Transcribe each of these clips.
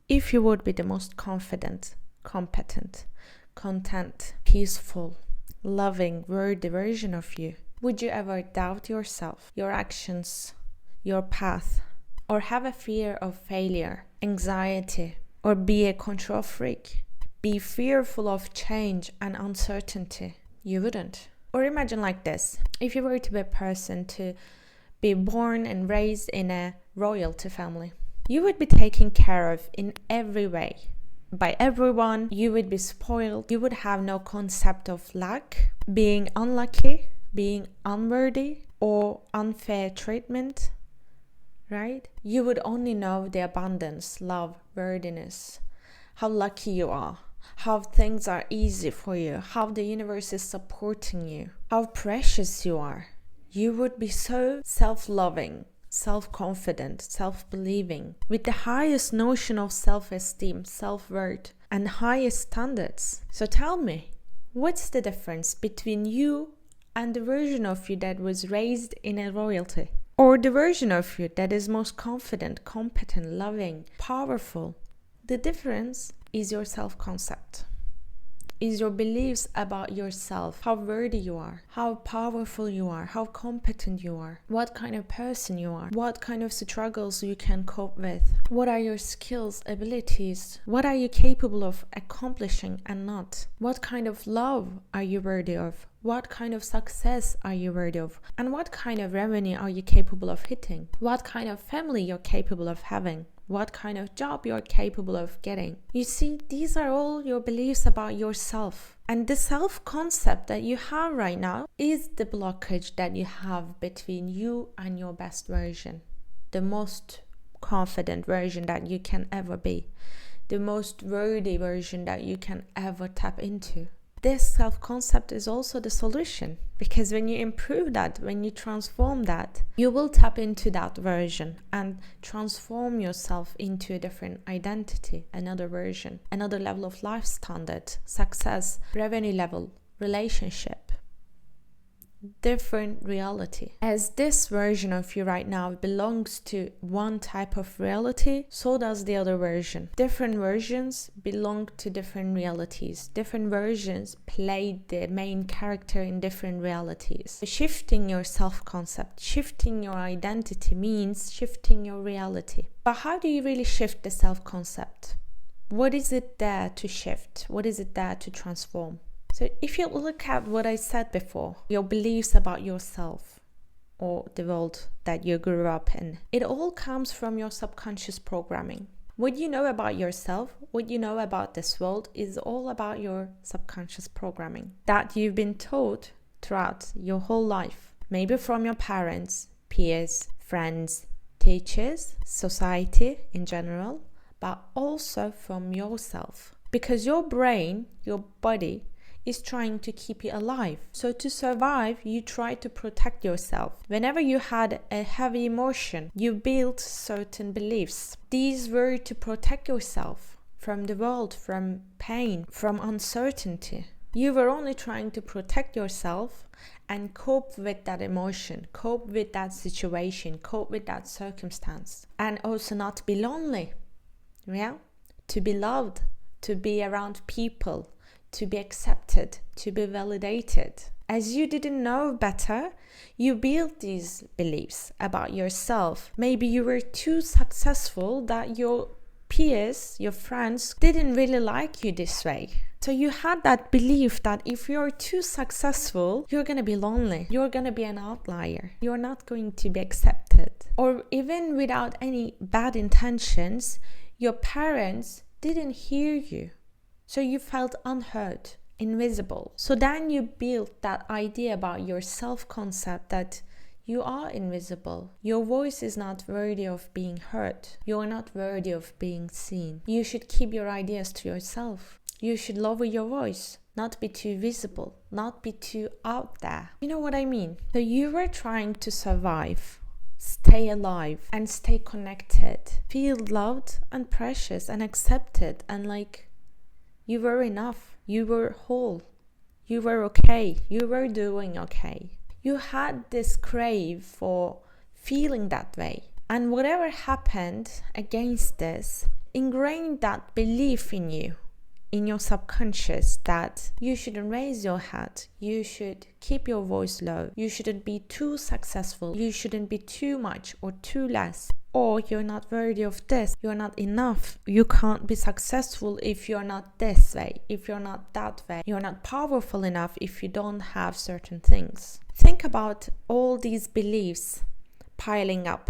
If you would be the most confident, competent, content, peaceful, loving, worthy version of you, would you ever doubt yourself, your actions, your path, or have a fear of failure, anxiety, or be a control freak? Be fearful of change and uncertainty? You wouldn't. Or imagine like this: if you were to be a person to be born and raised in a royalty family, you would be taken care of in every way by everyone. You would be spoiled. You would have no concept of lack, being unlucky, being unworthy, or unfair treatment, right? You would only know the abundance, love, worthiness, how lucky you are, how things are easy for you, how the universe is supporting you, how precious you are. You would be so self-loving, self-confident, self-believing, with the highest notion of self-esteem, self-worth, and highest standards. So tell me, what's the difference between you and the version of you that was raised in a royalty? Or the version of you that is most confident, competent, loving, powerful? The difference is your self-concept. Is your beliefs about yourself, how worthy you are, how powerful you are, how competent you are, what kind of person you are, what kind of struggles you can cope with, what are your skills, abilities, what are you capable of accomplishing and not, what kind of love are you worthy of, what kind of success are you worthy of, and what kind of revenue are you capable of hitting, what kind of family you're capable of having, what kind of job you're capable of getting. You see, these are all your beliefs about yourself. And the self-concept that you have right now is the blockage that you have between you and your best version. The most confident version that you can ever be. The most worthy version that you can ever tap into. This self-concept is also the solution, because when you improve that, when you transform that, you will tap into that version and transform yourself into a different identity, another version, another level of life standard, success, revenue level, relationship. Different reality. As this version of you right now belongs to one type of reality, so does the other version. Different versions belong to different realities. Different versions play the main character in different realities. Shifting your self-concept, shifting your identity means shifting your reality. But how do you really shift the self-concept? What is it there to shift? What is it there to transform? So if you look at what I said before, your beliefs about yourself or the world that you grew up in, it all comes from your subconscious programming. What you know about yourself, what you know about this world is all about your subconscious programming that you've been taught throughout your whole life. Maybe from your parents, peers, friends, teachers, society in general, but also from yourself. Because your brain, your body, is trying to keep you alive. So to survive, you try to protect yourself. Whenever you had a heavy emotion, you built certain beliefs. These were to protect yourself from the world, from pain, from uncertainty. You were only trying to protect yourself and cope with that emotion, cope with that situation, cope with that circumstance, and also not be lonely. Yeah? To be loved, to be around people, to be accepted, to be validated. As you didn't know better, you built these beliefs about yourself. Maybe you were too successful that your peers, your friends, didn't really like you this way. So you had that belief that if you're too successful, you're gonna be lonely. You're gonna be an outlier. You're not going to be accepted. Or even without any bad intentions, your parents didn't hear you. So you felt unheard, invisible. So then you built that idea about your self-concept that you are invisible. Your voice is not worthy of being heard. You're not worthy of being seen. You should keep your ideas to yourself. You should lower your voice, not be too visible, not be too out there. You know what I mean? So you were trying to survive, stay alive, and stay connected. Feel loved and precious and accepted, and like you were enough, you were whole, you were okay, you were doing okay. You had this crave for feeling that way. And whatever happened against this, ingrained that belief in you, in your subconscious, that you shouldn't raise your head, you should keep your voice low, you shouldn't be too successful, you shouldn't be too much or too less, or you're not worthy of this, you're not enough, you can't be successful if you're not this way, if you're not that way, you're not powerful enough if you don't have certain things. Think about all these beliefs piling up,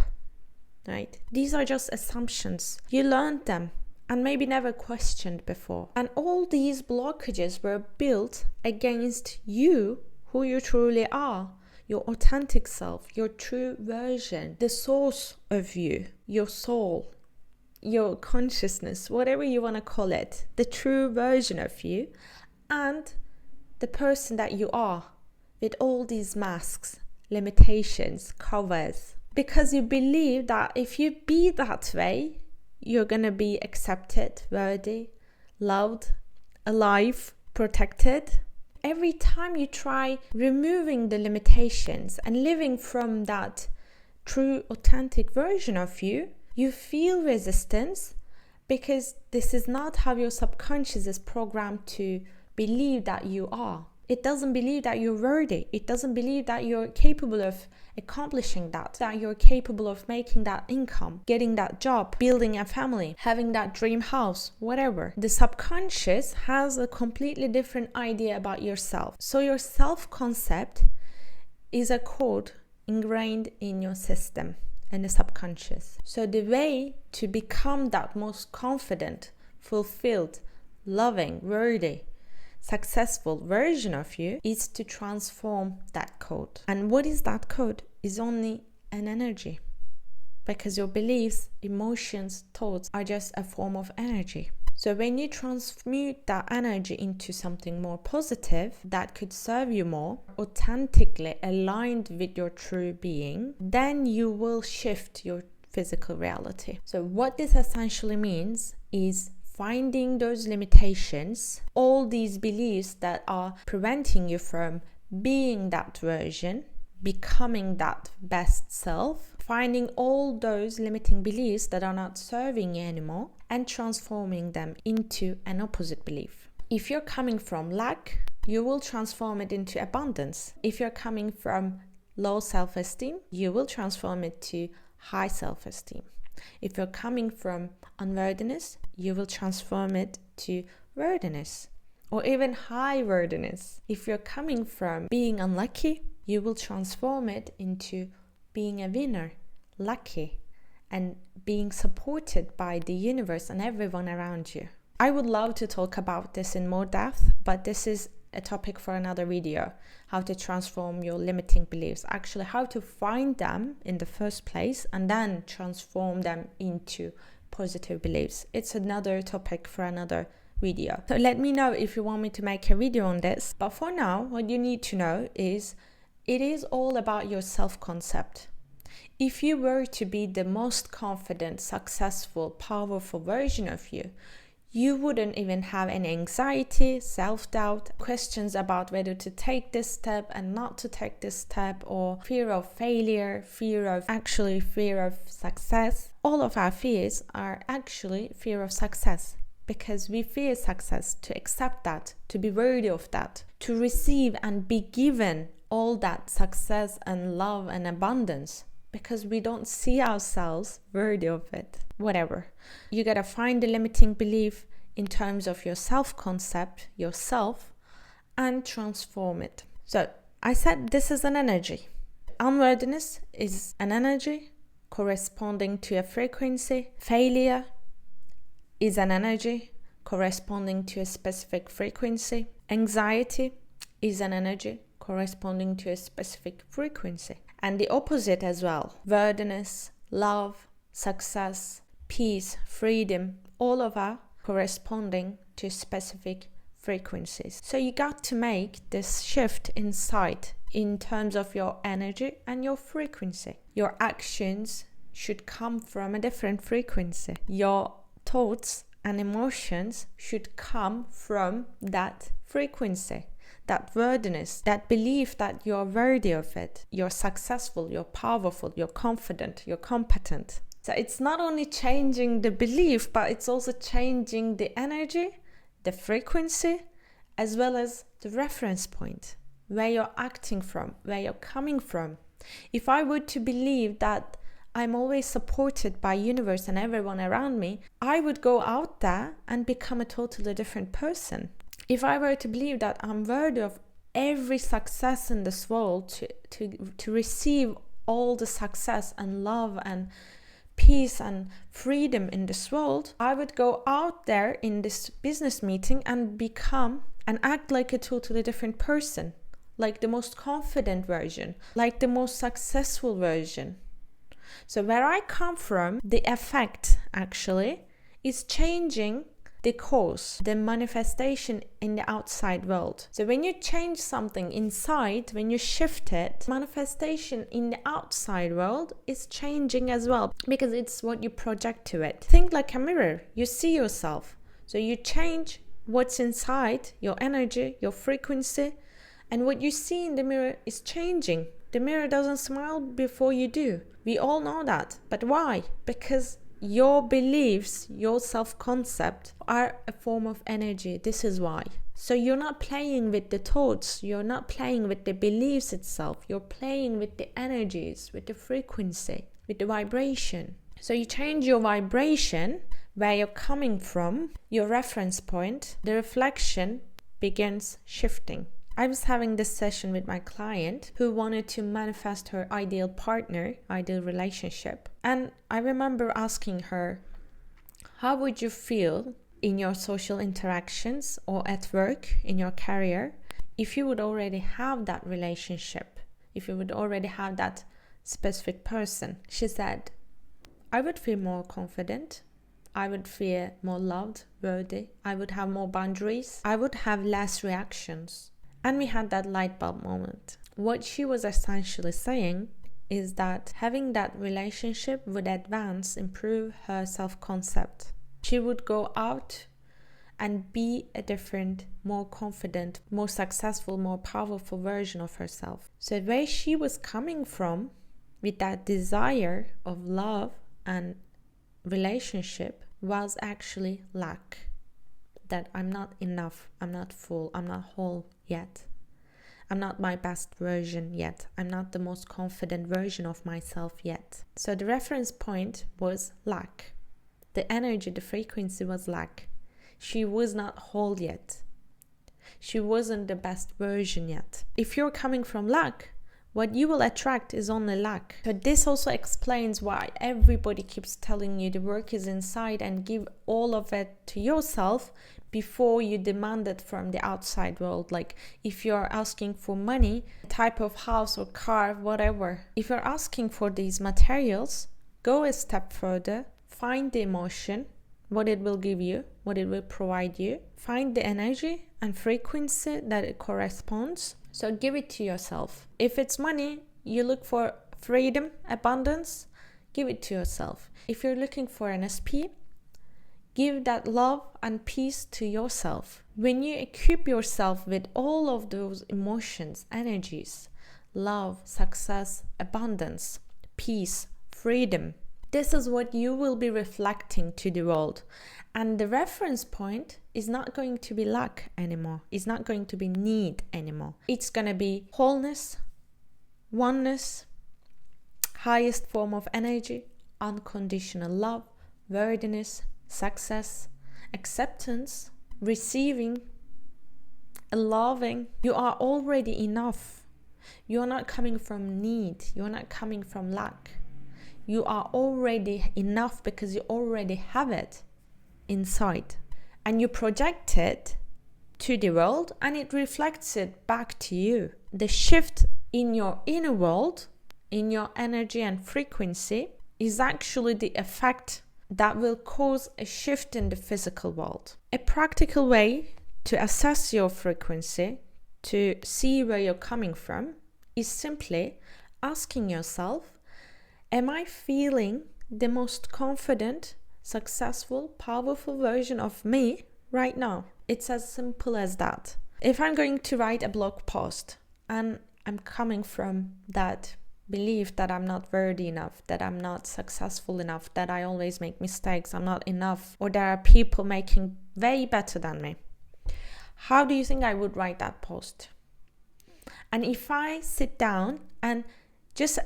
right? These are just assumptions. You learned them and maybe never questioned before. And all these blockages were built against you, who you truly are, your authentic self, your true version, the source of you, your soul, your consciousness, whatever you want to call it, the true version of you, and the person that you are, with all these masks, limitations, covers. Because you believe that if you be that way, you're gonna be accepted, worthy, loved, alive, protected. Every time you try removing the limitations and living from that true, authentic version of you, you feel resistance, because this is not how your subconscious is programmed to believe that you are. It doesn't believe that you're worthy. It doesn't believe that you're capable of accomplishing that you're capable of making that income, getting that job, building a family, having that dream house, whatever. The subconscious has a completely different idea about yourself. So your self-concept is a code ingrained in your system and the subconscious. So the way to become that most confident, fulfilled, loving, worthy, successful version of you is to transform that code. And what is that code? Is only an energy, because your beliefs, emotions, thoughts are just a form of energy. So when you transmute that energy into something more positive that could serve you more, authentically aligned with your true being, then you will shift your physical reality. So what this essentially means is finding those limitations, all these beliefs that are preventing you from being that version, becoming that best self, finding all those limiting beliefs that are not serving you anymore and transforming them into an opposite belief. If you're coming from lack, you will transform it into abundance. If you're coming from low self-esteem, you will transform it to high self-esteem. If you're coming from unworthiness, you will transform it to worthiness or even high worthiness. If you're coming from being unlucky, you will transform it into being a winner, lucky, and being supported by the universe and everyone around you. I would love to talk about this in more depth, but this is a topic for another video. How to transform your limiting beliefs, actually how to find them in the first place and then transform them into positive beliefs. It's another topic for another video. So let me know if you want me to make a video on this. But for now, what you need to know is it is all about your self-concept. If you were to be the most confident, successful, powerful version of you, you wouldn't even have any anxiety, self-doubt, questions about whether to take this step and not to take this step, or fear of failure, fear of success. All of our fears are actually fear of success, because we fear success, to accept that, to be worthy of that, to receive and be given all that success and love and abundance, because we don't see ourselves worthy of it. Whatever. You gotta find the limiting belief in terms of your self-concept, yourself, and transform it. So I said this is an energy. Unworthiness is an energy corresponding to a frequency. Failure is an energy corresponding to a specific frequency. Anxiety is an energy corresponding to a specific frequency. And the opposite as well. Worthiness, love, success, peace, freedom, all of our corresponding to specific frequencies. So you got to make this shift inside in terms of your energy and your frequency. Your actions should come from a different frequency. Your thoughts and emotions should come from that frequency. That worthiness, that belief that you're worthy of it, you're successful, you're powerful, you're confident, you're competent. So it's not only changing the belief, but it's also changing the energy, the frequency, as well as the reference point, where you're acting from, where you're coming from. If I were to believe that I'm always supported by universe and everyone around me, I would go out there and become a totally different person. If I were to believe that I'm worthy of every success in this world, to receive all the success and love and peace and freedom in this world, I would go out there in this business meeting and become and act like a totally different person, like the most confident version, like the most successful version. So where I come from, the effect actually is changing the cause, the manifestation in the outside world. So when you change something inside, when you shift it, manifestation in the outside world is changing as well, because it's what you project to it. Think like a mirror. You see yourself. So you change what's inside, your energy, your frequency, and what you see in the mirror is changing. The mirror doesn't smile before you do. We all know that. But why? Because your beliefs, your self-concept are a form of energy. This is why. So you're not playing with the thoughts. You're not playing with the beliefs itself. You're playing with the energies, with the frequency, with the vibration. So you change your vibration, where you're coming from, your reference point, the reflection begins shifting. I was having this session with my client who wanted to manifest her ideal partner, ideal relationship. And I remember asking her, how would you feel in your social interactions or at work, in your career, if you would already have that relationship, if you would already have that specific person? She said, I would feel more confident. I would feel more loved, worthy. I would have more boundaries. I would have less reactions. And we had that light bulb moment. What she was essentially saying is that having that relationship would improve her self-concept. She would go out and be a different, more confident, more successful, more powerful version of herself. So where she was coming from with that desire of love and relationship was actually lack. That I'm not enough, I'm not full, I'm not whole yet. I'm not my best version yet. I'm not the most confident version of myself yet. So the reference point was lack. The energy, the frequency was lack. She was not whole yet. She wasn't the best version yet. If you're coming from lack, what you will attract is only lack. So this also explains why everybody keeps telling you the work is inside and give all of it to yourself before you demand it from the outside world. Like if you're asking for money, type of house or car, whatever. If you're asking for these materials, go a step further, find the emotion, what it will give you, what it will provide you. Find the energy and frequency that it corresponds. So give it to yourself. If it's money, you look for freedom, abundance, give it to yourself. If you're looking for an SP, give that love and peace to yourself. When you equip yourself with all of those emotions, energies, love, success, abundance, peace, freedom, this is what you will be reflecting to the world. And the reference point is not going to be lack anymore. It's not going to be need anymore. It's going to be wholeness, oneness, highest form of energy, unconditional love, worthiness, success, acceptance, receiving, loving. You are already enough. You are not coming from need. You are not coming from lack. You are already enough because you already have it inside. And you project it to the world and it reflects it back to you. The shift in your inner world, in your energy and frequency, is actually the effect that will cause a shift in the physical world. A practical way to assess your frequency, to see where you're coming from, is simply asking yourself, am I feeling the most confident, successful, powerful version of me right now? It's as simple as that. If I'm going to write a blog post and I'm coming from that belief that I'm not worthy enough, that I'm not successful enough, that I always make mistakes, I'm not enough, or there are people making way better than me, how do you think I would write that post? And if I sit down and just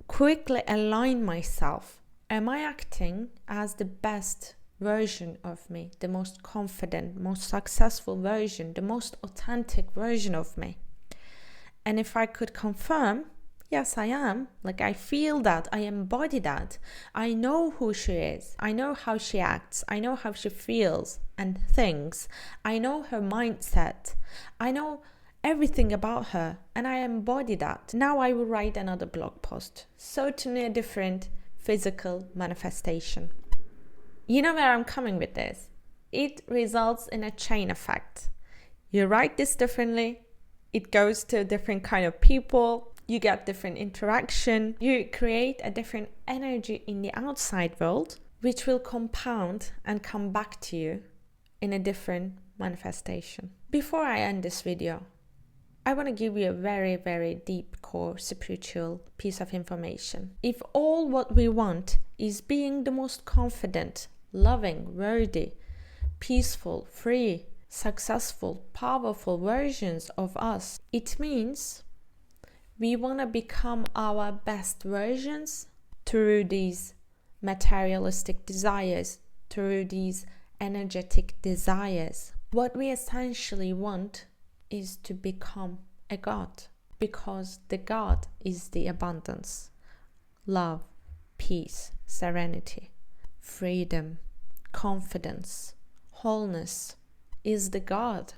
quickly align myself, am I acting as the best version of me, the most confident, most successful version, the most authentic version of me? And if I could confirm, yes, I am. Like, I feel that, I embody that. I know who she is. I know how she acts. I know how she feels and thinks. I know her mindset. I know everything about her, and I embody that. Now I will write another blog post, certainly a different physical manifestation. You know where I'm coming with this? It results in a chain effect. You write this differently, it goes to a different kind of people, you get different interaction, you create a different energy in the outside world, which will compound and come back to you in a different manifestation. Before I end this video, I want to give you a very, very deep core spiritual piece of information. If all what we want is being the most confident, loving, worthy, peaceful, free, successful, powerful versions of us, it means we want to become our best versions through these materialistic desires, through these energetic desires. What we essentially want is to become a God, because the God is the abundance, love, peace, serenity, freedom, confidence, wholeness, is the God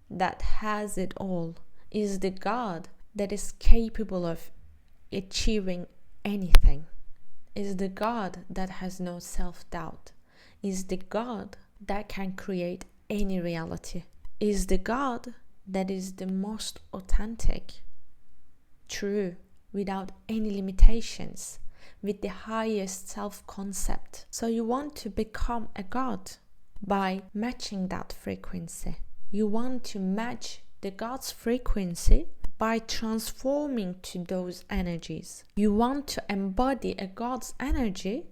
that has it all, is the God that is capable of achieving anything, is the God that has no self-doubt, is the God that can create any reality, is the God that is the most authentic, true, without any limitations, with the highest self-concept. So you want to become a God by matching that frequency. You want to match the God's frequency by transforming to those energies. You want to embody a God's energy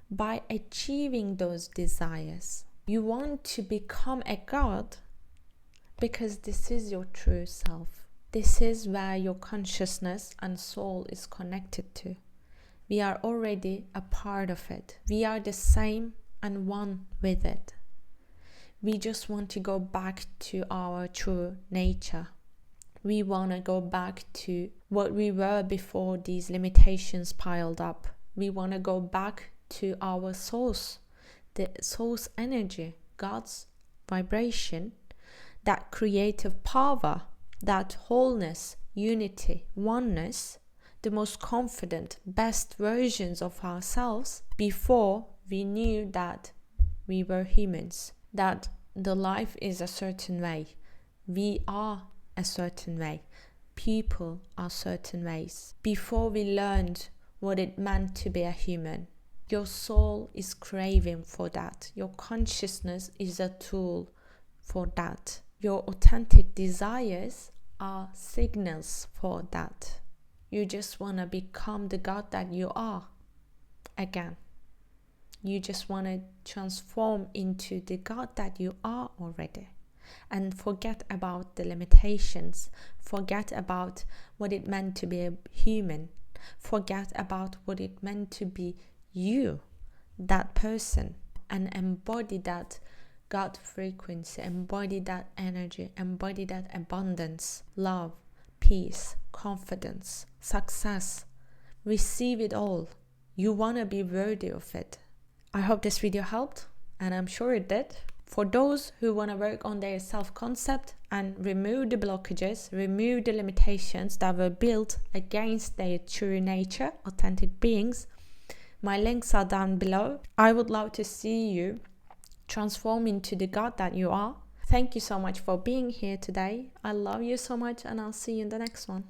by achieving those desires. You want to become a God because this is your true self. This is where your consciousness and soul is connected to. We are already a part of it. We are the same and one with it. We just want to go back to our true nature. We want to go back to what we were before these limitations piled up. We want to go back to our source, the source energy, God's vibration, that creative power, that wholeness, unity, oneness, the most confident, best versions of ourselves before we knew that we were humans, that the life is a certain way, we are a certain way, people are certain ways. Before we learned what it meant to be a human, your soul is craving for that. Your consciousness is a tool for that. Your authentic desires are signals for that. You just want to become the God that you are again. You just want to transform into the God that you are already. And forget about the limitations. Forget about what it meant to be a human. Forget about what it meant to be you, that person, and embody that God frequency, embody that energy, embody that abundance, love, peace, confidence, success. Receive it all. You want to be worthy of it. I hope this video helped, and I'm sure it did. For those who want to work on their self-concept and remove the blockages, remove the limitations that were built against their true nature, authentic beings, my links are down below. I would love to see you transform into the God that you are. Thank you so much for being here today. I love you so much, and I'll see you in the next one.